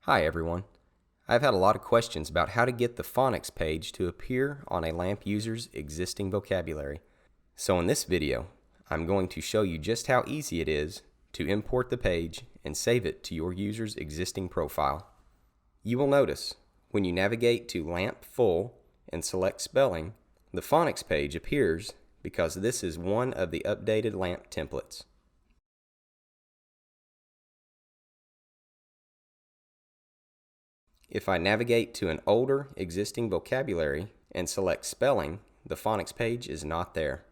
Hi everyone. I've had a lot of questions about how to get the phonics page to appear on a LAMP user's existing vocabulary. So in this video, I'm going to show you just how easy it is to import the page and save it to your user's existing profile. You will notice when you navigate to LAMP Full and select Spelling, the phonics page appears because this is one of the updated LAMP templates. If I navigate to an older existing vocabulary and select Spelling, the phonics page is not there.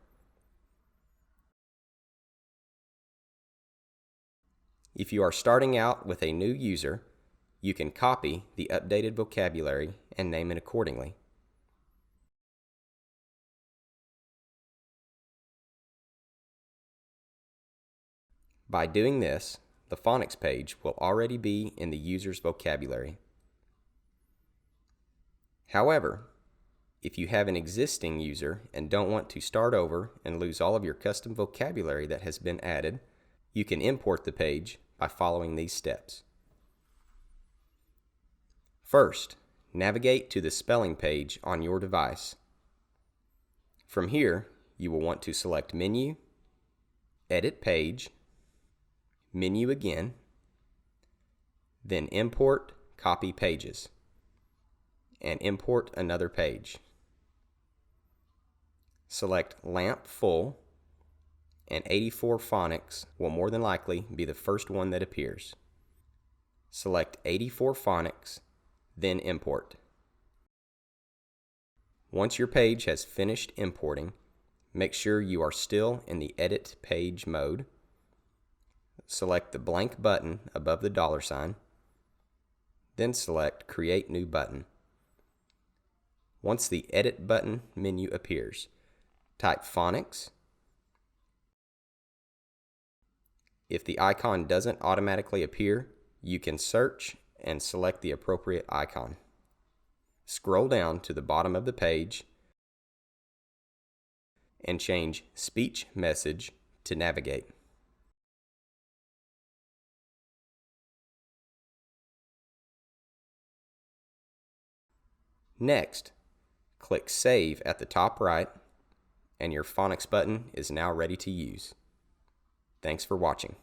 If you are starting out with a new user, you can copy the updated vocabulary and name it accordingly. By doing this, the phonics page will already be in the user's vocabulary. However, if you have an existing user and don't want to start over and lose all of your custom vocabulary that has been added, you can import the page by following these steps. First, navigate to the spelling page on your device. From here, you will want to select Menu, Edit Page, Menu again, then Import Copy Pages, and import another page. Select LAMP Full, and 84 Phonics will more than likely be the first one that appears. Select 84 Phonics, then import. Once your page has finished importing, make sure you are still in the Edit Page mode. Select the blank button above the $, then select Create New Button. Once the Edit button menu appears, type phonics. If the icon doesn't automatically appear, you can search and select the appropriate icon. Scroll down to the bottom of the page and change Speech Message to Navigate. Next, click Save at the top right, and your phonics button is now ready to use. Thanks for watching.